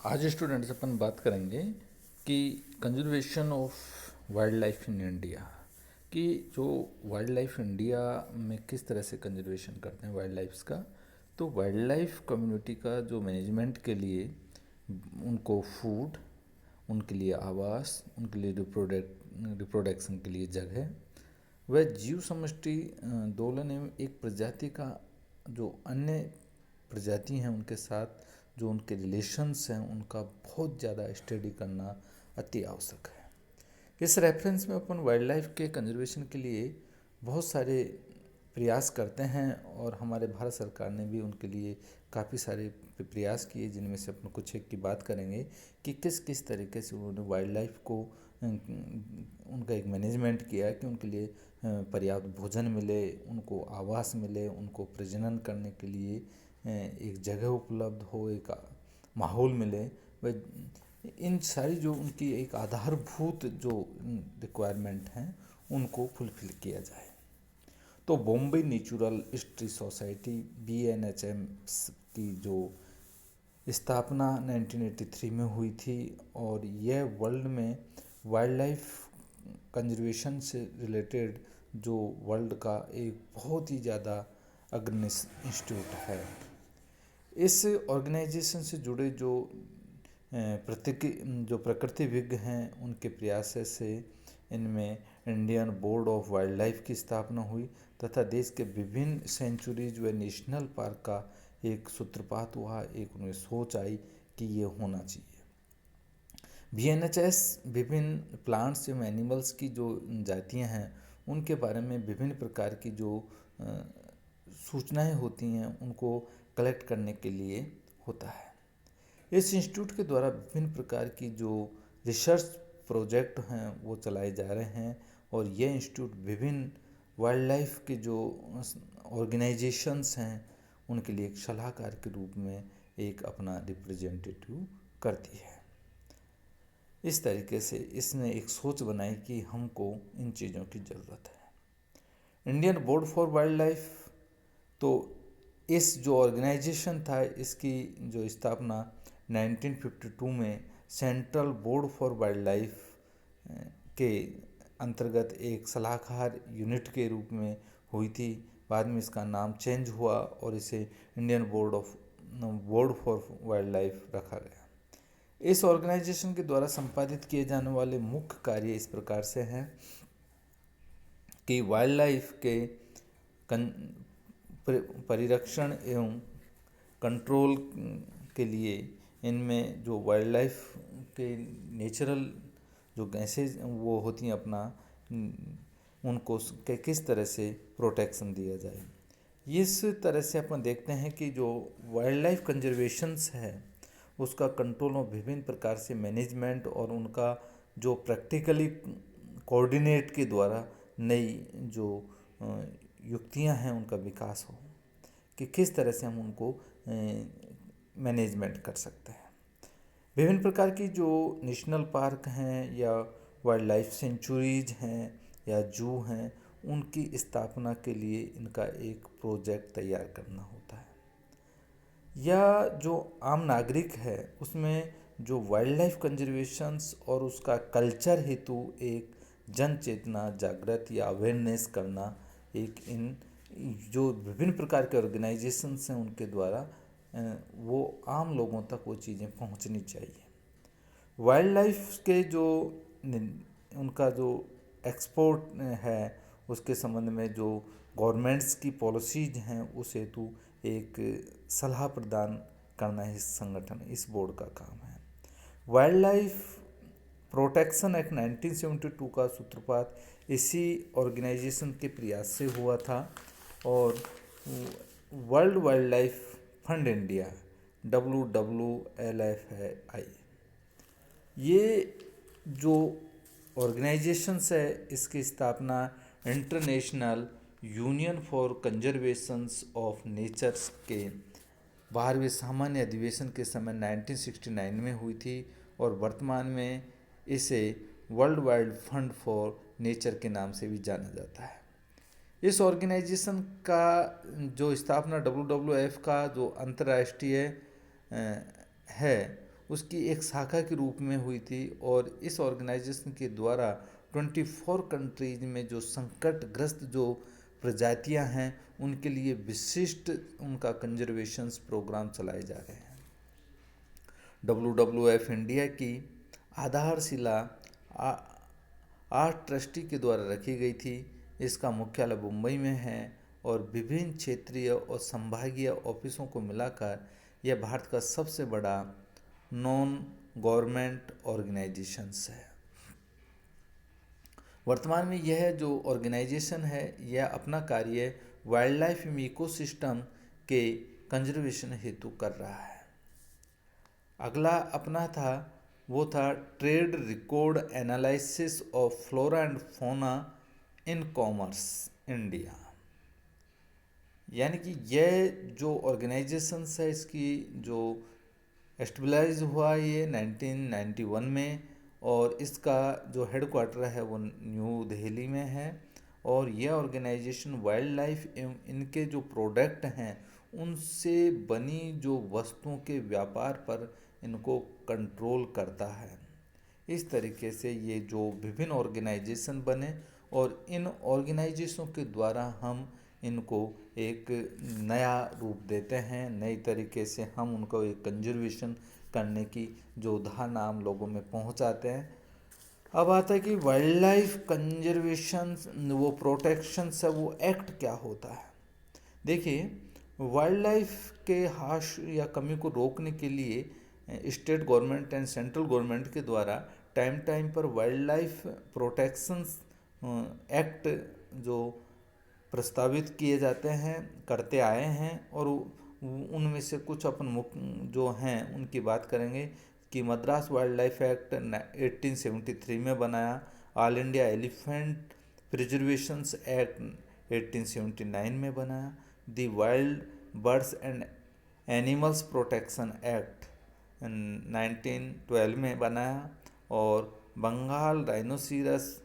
आज स्टूडेंट्स अपन बात करेंगे कि conservation of wild life in India, कि जो वाइल्ड लाइफ इंडिया में किस तरह से कंजर्वेशन करते हैं वाइल्ड लाइफ्स का। तो वाइल्ड लाइफ कम्युनिटी का जो मैनेजमेंट के लिए उनको फूड, उनके लिए आवास, उनके लिए रिप्रोडक्शन के लिए जगह, वह जीव समष्टि दोलन एवं एक प्रजाति का जो अन्य प्रजाति हैं उनके साथ जो उनके रिलेशंस हैं उनका बहुत ज़्यादा स्टडी करना अति आवश्यक है। इस रेफरेंस में अपन वाइल्ड लाइफ के कंजर्वेशन के लिए बहुत सारे प्रयास करते हैं और हमारे भारत सरकार ने भी उनके लिए काफ़ी सारे प्रयास किए, जिनमें से अपन कुछ एक की बात करेंगे कि किस किस तरीके से उन्होंने वाइल्ड लाइफ को उनका एक मैनेजमेंट किया कि उनके लिए पर्याप्त भोजन मिले, उनको आवास मिले, उनको प्रजनन करने के लिए एक जगह उपलब्ध हो, एक माहौल मिले। वह इन सारी जो उनकी एक आधारभूत जो रिक्वायरमेंट हैं उनको फुलफिल किया जाए। तो Bombay natural history society BNHM की जो स्थापना 1983 में हुई थी और यह वर्ल्ड में वाइल्ड लाइफ कंजर्वेशन से रिलेटेड जो वर्ल्ड का एक बहुत ही ज़्यादा अग्रणी इंस्टीट्यूट है। इस ऑर्गेनाइजेशन से जुड़े जो प्रकृतिविज्ञ हैं उनके प्रयास से इनमें Indian board of wild life की स्थापना हुई तथा देश के विभिन्न सेंचुरीज व नेशनल पार्क का एक सूत्रपात हुआ। एक उनमें सोच आई कि ये होना चाहिए। BNHS विभिन्न प्लांट्स एवं एनिमल्स की जो जातियां हैं उनके बारे में विभिन्न प्रकार की जो सूचनाएं होती हैं उनको कलेक्ट करने के लिए होता है। इस इंस्टीट्यूट के द्वारा विभिन्न प्रकार की जो रिसर्च प्रोजेक्ट हैं वो चलाए जा रहे हैं और ये इंस्टीट्यूट विभिन्न वाइल्ड लाइफ के जो ऑर्गेनाइजेशंस हैं उनके लिए एक सलाहकार के रूप में एक अपना रिप्रेजेंटेटिव करती है। इस तरीके से इसने एक सोच बनाई कि हमको इन चीज़ों की ज़रूरत है। Indian board for wild life, तो इस जो ऑर्गेनाइजेशन था इसकी जो स्थापना 1952 में central board for wild life के अंतर्गत एक सलाहकार यूनिट के रूप में हुई थी। बाद में इसका नाम चेंज हुआ और इसे Indian board for wild life रखा गया। इस ऑर्गेनाइजेशन के द्वारा संपादित किए जाने वाले मुख्य कार्य इस प्रकार से हैं कि वाइल्ड लाइफ के परिरक्षण एवं कंट्रोल के लिए इनमें जो वाइल्ड लाइफ के नेचुरल जो गैसेज वो होती हैं अपना उनको किस तरह से प्रोटेक्शन दिया जाए। इस तरह से अपन देखते हैं कि जो वाइल्ड लाइफ कंजर्वेशंस है उसका कंट्रोल और विभिन्न प्रकार से मैनेजमेंट और उनका जो प्रैक्टिकली कोऑर्डिनेट के द्वारा नई जो युक्तियां हैं उनका विकास हो कि किस तरह से हम उनको मैनेजमेंट कर सकते हैं। विभिन्न प्रकार की जो नेशनल पार्क हैं या वाइल्ड लाइफ सेंचुरीज हैं या जू हैं उनकी स्थापना के लिए इनका एक प्रोजेक्ट तैयार करना होता है। या जो आम नागरिक है उसमें जो वाइल्ड लाइफ कंजर्वेशंस और उसका कल्चर हेतु एक जन चेतना जागृत या अवेयरनेस करना एक इन जो विभिन्न प्रकार के ऑर्गेनाइजेशंस हैं उनके द्वारा वो आम लोगों तक वो चीज़ें पहुंचनी चाहिए। वाइल्ड लाइफ के जो उनका जो एक्सपोर्ट है उसके संबंध में जो गवर्नमेंट्स की पॉलिसीज हैं उस हेतु एक सलाह प्रदान करना इस बोर्ड का काम है। वाइल्ड लाइफ प्रोटेक्शन एक्ट 1972 का सूत्रपात इसी ऑर्गेनाइजेशन के प्रयास से हुआ था और world wildlife fund India WWLFI ये जो ऑर्गेनाइजेशंस है इसकी स्थापना international union for conservations of natures के 12वें सामान्य अधिवेशन के समय 1969 में हुई थी और वर्तमान में इसे world wide fund for nature के नाम से भी जाना जाता है। इस ऑर्गेनाइजेशन का जो स्थापना WWF का जो अंतर्राष्ट्रीय है उसकी एक शाखा के रूप में हुई थी और इस ऑर्गेनाइजेशन के द्वारा 24 कंट्रीज में जो संकटग्रस्त जो प्रजातियां हैं उनके लिए विशिष्ट उनका कंजर्वेशंस प्रोग्राम चलाए जा रहे हैं। WWF इंडिया की आधारशिला 8 ट्रस्टी के द्वारा रखी गई थी। इसका मुख्यालय मुंबई में है और विभिन्न क्षेत्रीय और संभागीय ऑफिसों को मिलाकर यह भारत का सबसे बड़ा नॉन गवर्नमेंट ऑर्गेनाइजेशंस है। वर्तमान में यह जो ऑर्गेनाइजेशन है यह अपना कार्य वाइल्ड लाइफ इकोसिस्टम के कंजर्वेशन हेतु कर रहा है। अगला अपना था वो था trade record analysis of flora and fauna in commerce India, यानी कि यह जो ऑर्गेनाइजेशंस है इसकी जो एस्टेब्लाइज हुआ ये 1991 में और इसका जो हेडक्वार्टर है वो न्यू दिल्ली में है। और यह ऑर्गेनाइजेशन वाइल्ड लाइफ एवं इनके जो प्रोडक्ट हैं उनसे बनी जो वस्तुओं के व्यापार पर इनको कंट्रोल करता है। इस तरीके से ये जो विभिन्न ऑर्गेनाइजेशन बने और इन ऑर्गेनाइजेशनों के द्वारा हम इनको एक नया रूप देते हैं, नई तरीके से हम उनको एक कंजर्वेशन करने की जो धारणा हम लोगों में पहुंचाते हैं। अब आता है कि वाइल्ड लाइफ कंजर्वेशन वो प्रोटेक्शन से वो एक्ट क्या होता है। देखिए, वाइल्ड लाइफ के हाश या कमी को रोकने के लिए state government and central government के द्वारा टाइम टाइम पर वाइल्ड लाइफ प्रोटेक्शंस एक्ट जो प्रस्तावित किए जाते हैं, करते आए हैं। और उनमें से कुछ अपन जो हैं उनकी बात करेंगे कि मद्रास वाइल्ड लाइफ एक्ट 1873 में बनाया, all India elephant preservations act 1879 में बनाया, the wild birds and animals protection act 1912 में बनाया और बंगाल राइनोसिरस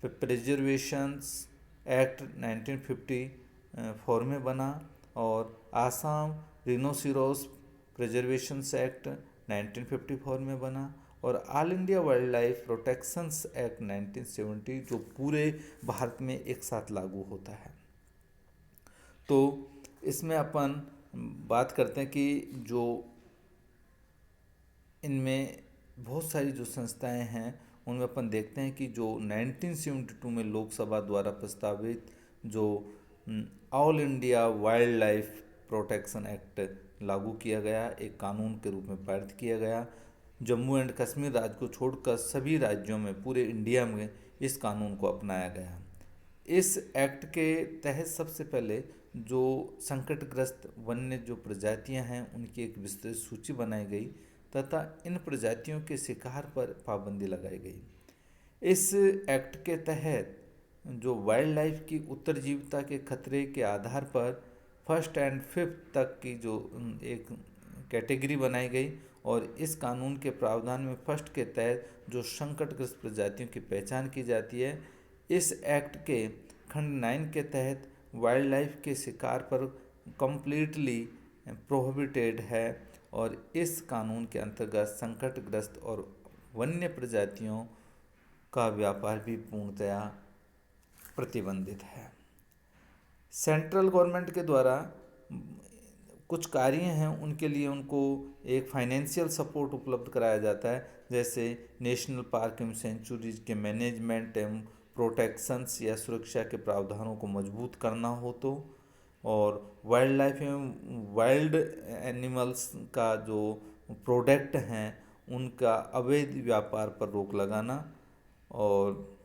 प्रिजर्वेशंस एक्ट 1954 में बना और आसाम रिनोसिरोस प्रिजर्वेशंस एक्ट 1954 में बना और all India wild life protections act 1970 जो पूरे भारत में एक साथ लागू होता है। तो इसमें अपन बात करते हैं कि जो इनमें बहुत सारी जो संस्थाएं हैं उनमें अपन देखते हैं कि जो 1972 में लोकसभा द्वारा प्रस्तावित जो all India wild life protection act लागू किया गया, एक कानून के रूप में पारित किया गया। जम्मू एंड कश्मीर राज्य को छोड़कर सभी राज्यों में पूरे इंडिया में इस कानून को अपनाया गया। इस एक्ट के तहत सबसे पहले जो संकटग्रस्त वन्य जो प्रजातियां हैं उनकी एक विस्तृत सूची बनाई गई तथा इन प्रजातियों के शिकार पर पाबंदी लगाई गई। इस एक्ट के तहत जो वाइल्ड लाइफ की उत्तरजीविता के खतरे के आधार पर फर्स्ट एंड फिफ्थ तक की जो एक कैटेगरी बनाई गई और इस कानून के प्रावधान में फर्स्ट के तहत जो संकटग्रस्त प्रजातियों की पहचान की जाती है। इस एक्ट के खंड 9 के तहत वाइल्ड लाइफ के शिकार पर कंप्लीटली प्रोहिबिटेड है और इस कानून के अंतर्गत संकटग्रस्त और वन्य प्रजातियों का व्यापार भी पूर्णतया प्रतिबंधित है। सेंट्रल गवर्नमेंट के द्वारा कुछ कार्य हैं उनके लिए उनको एक फाइनेंशियल सपोर्ट उपलब्ध कराया जाता है, जैसे नेशनल पार्क एवं सेंचुरीज के मैनेजमेंट एवं प्रोटेक्शंस या सुरक्षा के प्रावधानों को मजबूत करना हो तो, और वाइल्ड लाइफ एवं वाइल्ड एनिमल्स का जो प्रोडक्ट हैं उनका अवैध व्यापार पर रोक लगाना और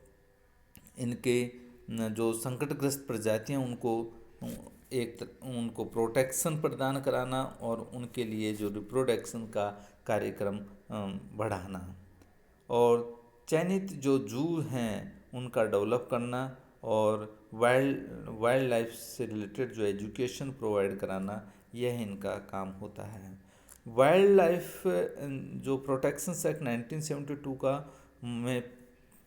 इनके जो संकटग्रस्त प्रजातियां उनको प्रोटेक्शन प्रदान कराना और उनके लिए जो रिप्रोडक्शन का कार्यक्रम बढ़ाना और चयनित जो जू हैं उनका डेवलप करना और वाइल्ड लाइफ से रिलेटेड जो एजुकेशन प्रोवाइड कराना, यह इनका काम होता है। वाइल्ड लाइफ जो प्रोटेक्शन एक्ट 1972 का में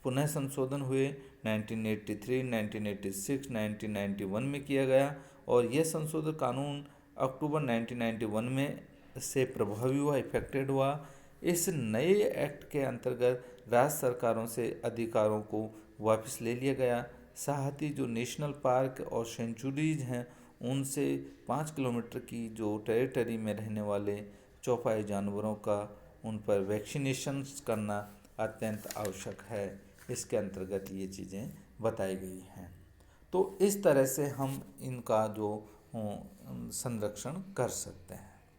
पुनः संशोधन हुए 1983, 1986, 1991 में किया गया और यह संशोधित कानून अक्टूबर 1991 में से प्रभावी हुआ, इफेक्टेड हुआ। इस नए एक्ट के अंतर्गत राज्य सरकारों से अधिकारों को वापस ले लिया गया। साथ ही जो नेशनल पार्क और सेंचुरीज हैं उनसे 5 किलोमीटर की जो टेरिटरी में रहने वाले चौपाई जानवरों का उन पर वैक्सीनेशन करना अत्यंत आवश्यक है। इसके अंतर्गत ये चीज़ें बताई गई हैं। तो इस तरह से हम इनका जो संरक्षण कर सकते हैं।